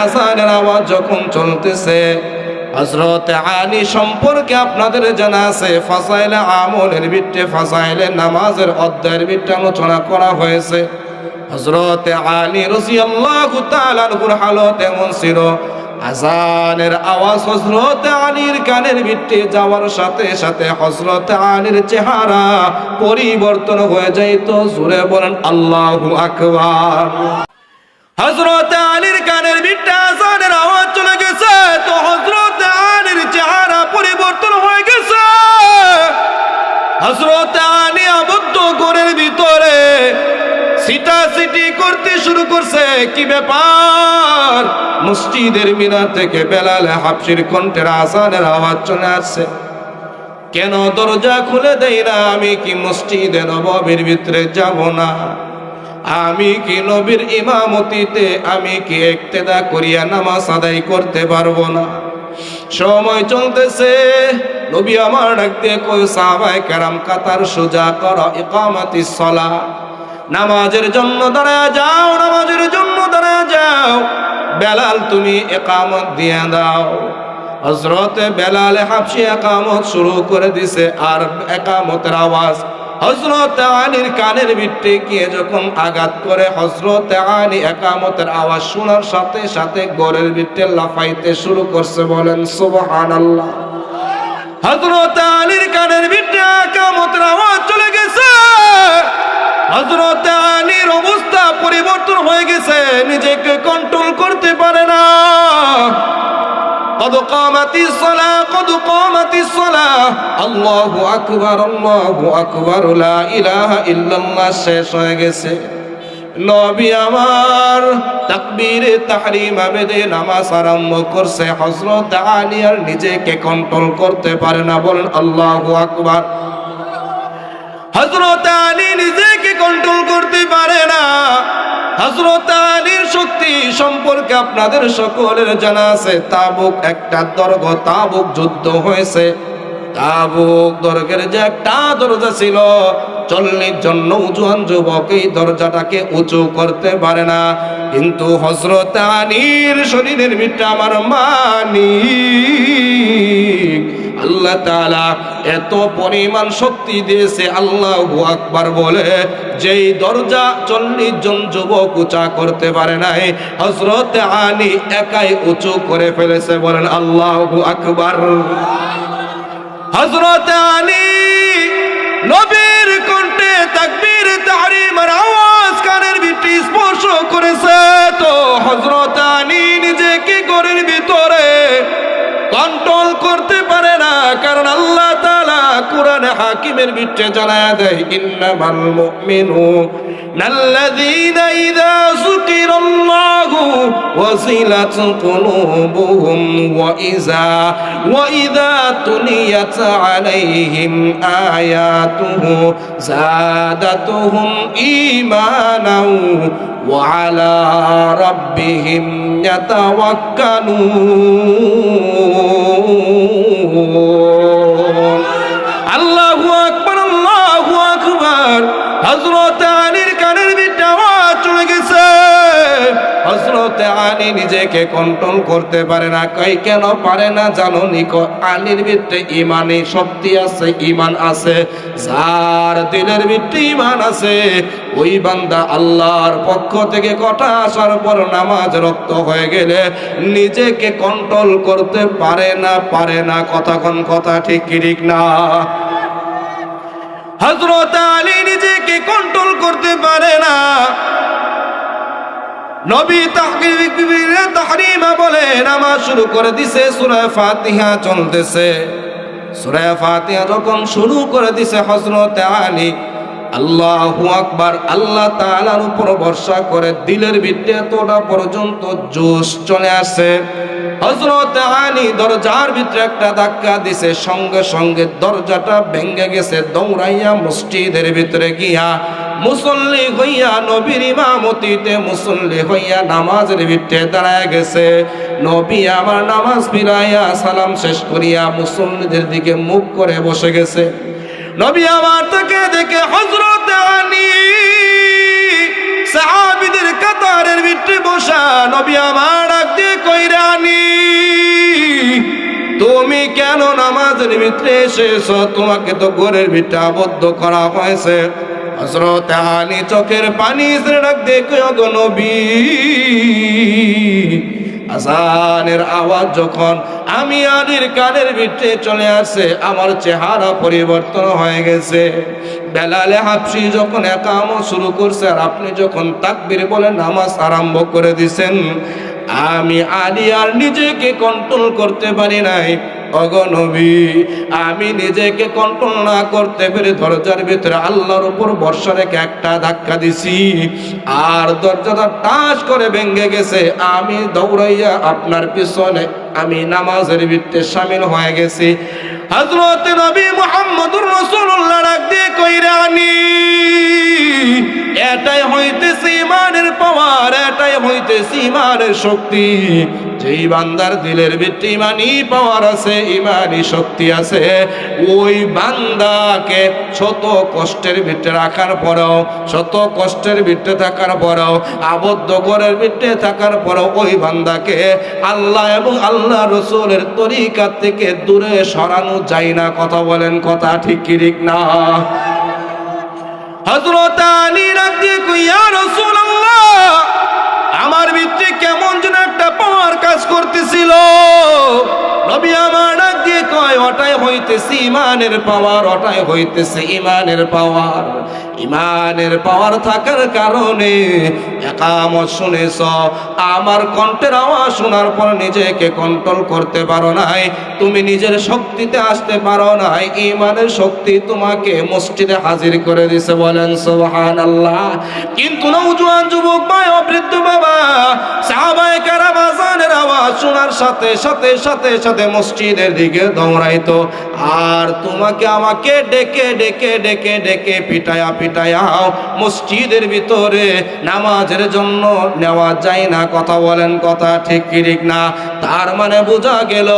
আযানের আওয়াজ যখন চলতেছে, হযরত আলী সম্পর্কে আপনাদের জানা আছে ফাযাইলে আমলের ভিত্তিতে ফাযাইলে নামাজের অধ্যায়ের ভিত্তিতে আলোচনা করা হয়েছে। হযরত আলী রাদিয়াল্লাহু তাআলা আনহুর হালত এমন ছিল, আযানের আওয়াজ হযরত আলীর কানের ভিতরে যাওয়ার সাথে সাথে হযরত আলীর চেহারা পরিবর্তন হয়ে যাইত। জোরে বলেন আল্লাহু আকবার। হযরত আলীর কানের ভিতরে আযানের আওয়াজ চলে গেছে, তো হযরত আলীর চেহারা পরিবর্তন হয়ে গেছে। হযরত আলী আবদ্ধ ঘরের ভিতরে সিটাসিটি করতে শুরু করছে। কি ব্যাপার? মসজিদের মিনার থেকে বেলাল হাবশির কণ্ঠের আযানের আওয়াজ চলে আসছে। কেন দরজা খুলে দেই না? আমি কি মসজিদে নববীর ভিতরে যাব না? আমি কি নবীর ইমামতিতে আমি কি ইক্তেদা করিয়া নামাজ আদায় করতে পারবো না? সময় চলতেছে, নবী আমার ডাক দিয়ে কই সাহাবায়ে কেরাম কাতার সোজা করো, ইকামাতিস সালাহ, নামাজের জন্য দাঁড়ায় যাও, নামাজের জন্য দাঁড়ায় যাও। বেলাল তুমি ইকামত দিয়ে দাও। হযরত বেলাল হাবশী ইকামত শুরু করে দিছে, আর ইকামতের আওয়াজ হযরত আলীর কানের ভিতরে গিয়ে যখন আঘাত করে, হযরত আলী ইকামতের আওয়াজ শোনার সাথে সাথে ঘরের ভিতরে লাফাইতে শুরু করছে। বলেন সুবহানাল্লাহ। হযরত আলীর কানের ভিতরে ইকামতের আওয়াজ চলে গেছে। হযরত আলীর অবস্থা পরিবর্তন হয়ে গেছে, নিজেকে কন্ট্রোল করতে পারে না। কদ কামাতিস সালাহ, কদ কামাতিস সালাহ, আল্লাহু আকবার, আল্লাহু আকবার, লা ইলাহা ইল্লাল্লাহ শেষ হয়ে গেছে। নবী আমার তাকবীরে তাহরিমা বেদে নামাজ আরম্ভ করছে। হযরত আলী আর নিজেকে কন্ট্রোল করতে পারে না। বলেন আল্লাহু আকবার। হযরত আলী নিজেকে কন্ট্রোল করতে পারে না। হযরত আলীর শক্তি সম্পর্কে আপনাদের সকলের জানা আছে। তাবুক একটা দরগ, তাবুক যুদ্ধ হয়েছে। তাবুক দরগের যে একটা দরজা ছিল, 40 জন নওজোয়ান যুবক এই দরজাটাকে উঁচু করতে পারে না। কিন্তু হযরত আলীর শরীরের ভিতরে আমার মানিক আল্লাহ তাআলা এত পরিমাণ শক্তি দিয়েছে, আল্লাহু আকবার বলে যেই দরজা 40 জন যুবক উঁচা করতে পারে নাই, হযরত আলী একাই উঁচু করে ফেলেছে। বলেন আল্লাহু আকবার। হযরত আলী নবীর কণ্ঠে তাকবীর তাহরিমের আওয়াজ কানের ভিতরে স্পর্শ করেছে। তো হযরত আলী নিজেকে ঘরের ভিতরে কন্ট্রোল করতে পারে না, কারণ আল্লাহ তাআলা কোরআনে হাকিমের ভিতরে জানায়া দেয়, ইন্নামাল মুমিনুনাল্লাযীনা ইযা যুকিরাল্লাহু ওয়াজিলাত কুলুবুহুম ওয়া ইযা তুলিয়াত আলাইহিম আয়াতুহু যাদাতুহুম ঈমানাও ওয়া আলা রাব্বিহিম ইয়াতাওয়াক্কালুন। আল্লাহু আকবার, আল্লাহু আকবার। হযরত আলীর কানের ভিতরে আওয়াজ চলে গেছে। হযরত আলী নিজেকে কন্ট্রোল করতে পারে না। কই কেন পারে না জানো নি? আলীর ভিতরে ঈমানি শক্তি আছে, ঈমান আছে। যার দিলের ভিতরে ঈমান আছে, ওই বান্দা আল্লাহর পক্ষ থেকে কথা আসার পর নামাজ রক্ত হয়ে গেলে নিজেকে কন্ট্রোল করতে পারে না, পারে না। কথা ঠিক কি ঠিক না? হযরত আলী নিজেকে কন্ট্রোল করতে পারে না। নবী তাকবীরে তাহরিমা বলে নামাজ শুরু করে দিছে। সূরা ফাতিহা চলতেছে। সূরা ফাতিহা যখন শুরু করে দিছে, হযরত আলী আল্লাহু আকবার আল্লাহ তাআলার উপর ভরসা করে দিলের ভিতরে এতটা পর্যন্ত জোশ চলে আসে। হযরত আলী দরজার ভিতরে একটা ধাক্কা দিছে, সঙ্গে সঙ্গে দরজাটা ভেঙে গেছে। দৌড়াইয়া মসজিদের ভিতরে গিয়া মুসল্লি হইয়া নবীর ইমামতিতে মুসল্লি হইয়া নামাজের ভিতরে দাঁড়ায় গেছে। নবী আমার নামাজ ফিরাইয়া সালাম শেষ করিয়া মুসল্লিদের দিকে মুখ করে বসে গেছে। নবী আমার তাকে দেখে হযরত আলী সাহাবীদের কাতারের ভিতরে বসা, নবী আমার ডাক দিয়ে কেন নামাজের ভিতরে এসেছো? তোমাকে তো ঘরের ভিতরে আবদ্ধ করা হয়েছে। হযরত আলী চোখের পানি ছেড়ে ডাক দিয়ে কয়, গো নবী, আজানের আওয়াজ যখন আমি আলীর কানের ভিতরে চলে আসে, আমার চেহারা পরিবর্তন হয়ে গেছে। বেলালে হাবশি যখন একামত শুরু করছে আর আপনি যখন তাকবীর বলে নামাজ আরম্ভ করে দিছেন, আমি আলী আর নিজেকে কন্ট্রোল করতে পারি নাই। ওগো নবী, আমি নিজেকে কন্ট্রোল না করতে পেরে দরজার ভিতরে আল্লাহর উপর ভরসা রেখে একটা ধাক্কা দিছি, আর দরজাটা টাস করে ভেঙে গেছে। আমি দৌড়াইয়া আপনার পিছনে আমি নামাজের ভিতরে শামিল হয়ে গেছি। হযরত নবী মুহাম্মদুর রাসূলুল্লাহ ডাক দিয়ে কইরা, আনি এটাই হইতেছে ইমানের পাওয়ার, এটাই হইতেছে ইমানের শক্তি। যেই বান্দার দিলের ভিতরে ইমানি পাওয়ার আছে, ইমানি শক্তি আছে, ওই বান্দাকে শত কষ্টের ভিতরে রাখার পরেও, শত কষ্টের ভিতরে থাকার পরেও, আবদ্ধ ঘরের ভিতরে থাকার পরেও ওই বান্দাকে আল্লাহ এবং আল্লাহ রাসূলের তরিকা থেকে দূরে সরানো যায় না। কথা বলেন, কথা ঠিক কি ঠিক না? হযরত আলী রাজি কই, ইয়া রাসূলুল্লাহ, আমার ভিতরে কেমন যেন একটা পাওয়ার কাজ করতেছিল। নবী আমার ডাক দিয়ে কয়, ওটাই হইতেছে ইমানের পাওয়ার, ওটাই হইতেছে ইমানের পাওয়ার। ইমানের পাওয়ার থাকার কারণে একামত শুনেছ, আমার কণ্ঠের আওয়াজ শোনার পর নিজেকে কন্ট্রোল করতে পারো নাই, তুমি নিজের শক্তিতে আসতে পারো নাই। ইমানের শক্তি তোমাকে মসজিদে হাজির করে দিছে। বলেন সুবহানাল্লাহ। কিন্তু নওজোয়ান যুবক ভাই ও বৃদ্ধ বাবা, সাহাবায়ে কেরাম আযানের আওয়াজ শোনার সাথে সাথে সাথে সাথে মসজিদের দিকে দৌড়াইতো, আর তোমাকে আমাকে ডেকে ডেকে ডেকে ডেকে পিটায়া পিটায়াও মসজিদের ভিতরে নামাজের জন্য নেওয়া যায় না। কথা বলেন, কথা ঠিক কি ঠিক না? তার মানে বোঝা গেল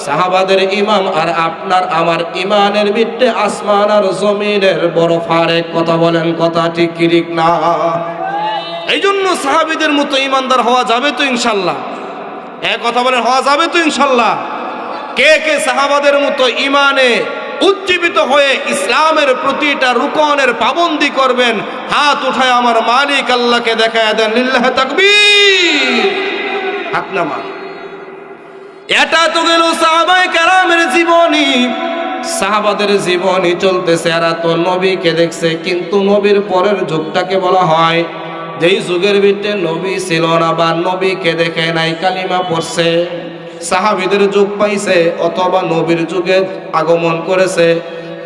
সাহাবাদের ইমাম আর আপনার আমার ইমানের ভিতরে আসমান আর জমিনের বড় ফারেক। কথা বলেন, কথা ঠিক কি ঠিক না? এই জন্য সাহাবীদের মতো ইমানদার হওয়া যাবে তো ইনশাল্লাহ? এক কথা বলেন, হওয়া যাবে তো ইনশাল্লাহ? কে কে সাহাবাদের মতো ইমানে উজ্জীবিত হয়ে ইসলামের প্রতিটা রুকনের পাবন্দি করবেন? হাত উঠায় আমার মালিক আল্লাহকে দেখায় দেন। লিল্লাহি তাকবীর। হাত নামান। এটা তো গেল সাহাবায়ে কেরামের জীবনী, সাহাবাদের জীবনী চলতেছে। এরা তো নবীকে দেখছে, কিন্তু নবীর পরের যুগটাকে বলা হয় যেই যুগের ভিতরে নবী ছিল না বা নবীকে দেখে নাই, কালিমা পড়ছে, সাহাবীদের যুগ পাইছে অথবা নবীর যুগে আগমন করেছে,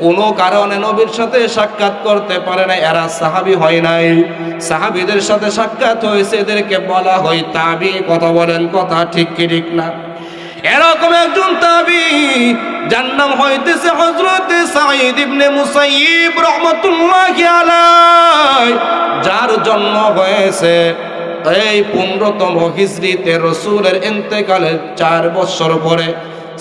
কোনো কারণে নবীর সাথে সাক্ষাৎ করতে পারে না, এরা সাহাবী হয় নাই। সাহাবীদের সাথে সাক্ষাৎ হয়েছে, এদেরকে বলা হয় তাবি। কথা বলেন, কথা ঠিক কি ঠিক না? এরকম একজন তাবি, যার নাম হইতেছে হযরত সাঈদ ইবনে মুসাইয়িব রাহমাতুল্লাহি আলাইহি, যার জন্ম হয়েছে এই 15তম হিজরিতে রাসূলের ইন্তেকালের 4 বছর পরে।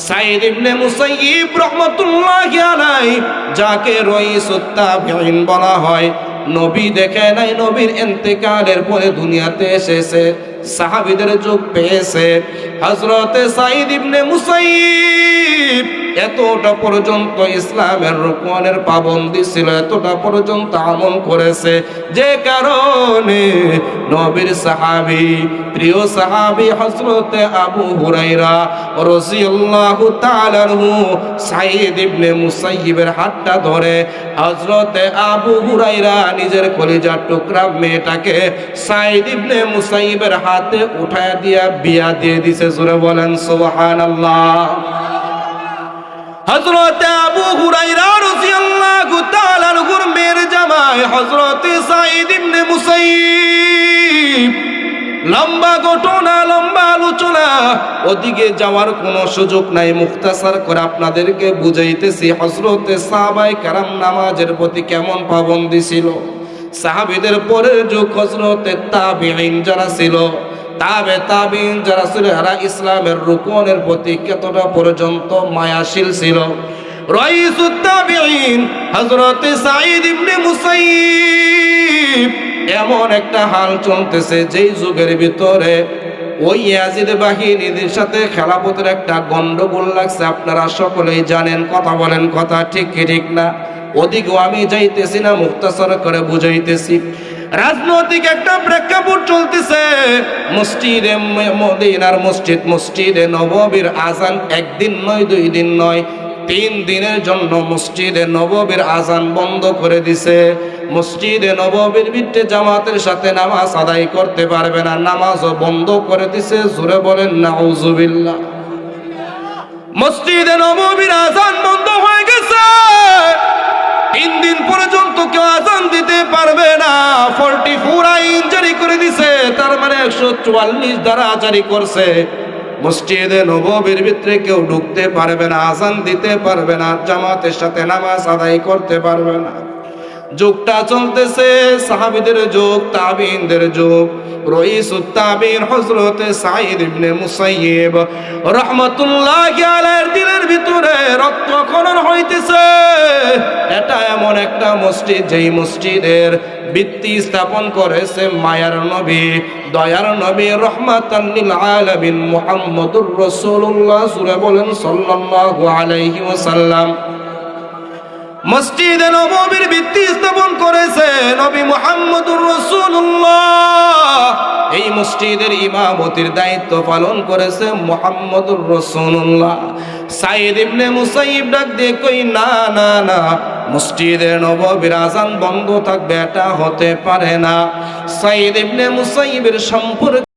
সাঈদ ইবনে মুসাইয়িব রাহমাতুল্লাহি আলাইহি, যাকে রাইসুত তাবিঈন বলা হয়, নবী দেখে নাই, নবীর ইন্তেকালের পরে দুনিয়াতে এসেছে, সাহাবীদের যুগ পেয়েছে। হযরত সাঈদ ইবনে মুসাইয়িব এতটা পর্যন্ত ইসলামের রুকনের পাবন্দি ছিল, এতটা পর্যন্ত আমল করেছে, যে কারণে নবীর সাহাবী, প্রিয় সাহাবী হযরত আবু হুরায়রা রাদিয়াল্লাহু তাআলা আনহু সাঈদ ইবনে মুসাইয়িবের হাতটা ধরে হযরত আবু হুরায়রা নিজের কলিজার টুকরা মেয়েটাকে সাঈদ ইবনে মুসাইয়িবের হাতে উঠায় দিয়া বিয়া দিয়ে দিছে। জোরে বলেন সুবহানাল্লাহ। হযরত আবু হুরায়রা রাদিয়াল্লাহু তাআলা আনহুর মেয়ের জামাই হযরত সাঈদ ইবনে মুসাইয়িব। লম্বা ঘটনা, লম্বা আলোচনা, ওদিকে যাওয়ার কোনো সুযোগ নাই, মুখতাসার করে আপনাদেরকে বুঝাইতেছি হযরত সাহাবায়ে কেরাম নামাজের প্রতি কেমন পাবন্দি ছিল। সাহাবীদের পরের যুগ হযরত তাবিঈন যারা ছিল, তাবিঈন যারা ছিল, এরা ইসলামের রুকনের প্রতি কতটা পর্যন্ত মায়াশীল ছিল। রাইসুত তাবিঈন হযরত সাঈদ ইবনে মুসাইয়িব, এমন একটা হাল চলতেছে যেই যুগের ভিতরে ওই ইয়াজিদ বাহিনীদের সাথে খেলাফতের একটা গন্ডগোল লাগছে, আপনারা সকলেই জানেন। কথা বলেন, কথা ঠিক কি ঠিক না? ওদিকেও আমি যাইতেছি না, মুখতাসর করে বুঝাইতেছি। রাজনৈতিক একটা প্রেক্ষাপট চলতেছে। মসজিদে মদিনার মসজিদে নববীর আজান একদিন নয়, 2 দিন নয়, 3 দিনের জন্য মসজিদে নববীর আজান বন্ধ করে দিছে। মসজিদে নববীর ভিতরে জামাতের সাথে নামাজ আদায় করতে পারবে না, নামাজও বন্ধ করে দিছে। জোরে বলেন নাউজুবিল্লাহ। মসজিদে নববীর আজান বন্ধ হয়ে গেছে। 3 দিন পর্যন্ত কেউ আজান দিতে পারবে না। 44 আইন জারি করে দিছে, তার মানে 144 ধারা জারি করছে। মসজিদে নববীর ভিতরে কেউ ঢুকতে পারবে না, আজান দিতে পারবে না, জামাতের সাথে নামাজ আদায় করতে পারবে না। যুগটা চলতেছে সাহাবীদের যুগ, তাবিঈনদের যুগ। রাইসুত তাবিঈন হযরত সাঈদ ইবনে মুসাইয়্যিব রাহমাতুল্লাহি আলাইহির দিলের ভিতরে রক্তক্ষরণ হইতেছে। এটা এমন একটা মসজিদ, যেই মসজিদের ভিত্তি স্থাপন করেছে মায়ার নবী, দয়ার নবী, রহমাতান লিল আলামিন মুহাম্মদুর রাসূলুল্লাহ সুরে বলেন সাল্লাল্লাহু আলাইহি ওয়াসাল্লাম। মসজিদে নববীর ভিত্তি স্থাপন করেছে নবী মুহাম্মদুর রাসূলুল্লাহ। এই মসজিদের ইমামতির দায়িত্ব পালন করেছে মুহাম্মদুর রাসূলুল্লাহ। সাঈদ ইবনে মুসাইয়্যিব ডাক দিয়ে কই, না না না, মসজিদে নববীর আজান বন্ধ থাকবে, এটা হতে পারে না। সাঈদ ইবনে মুসাইয়্যিবের সম্পর্কে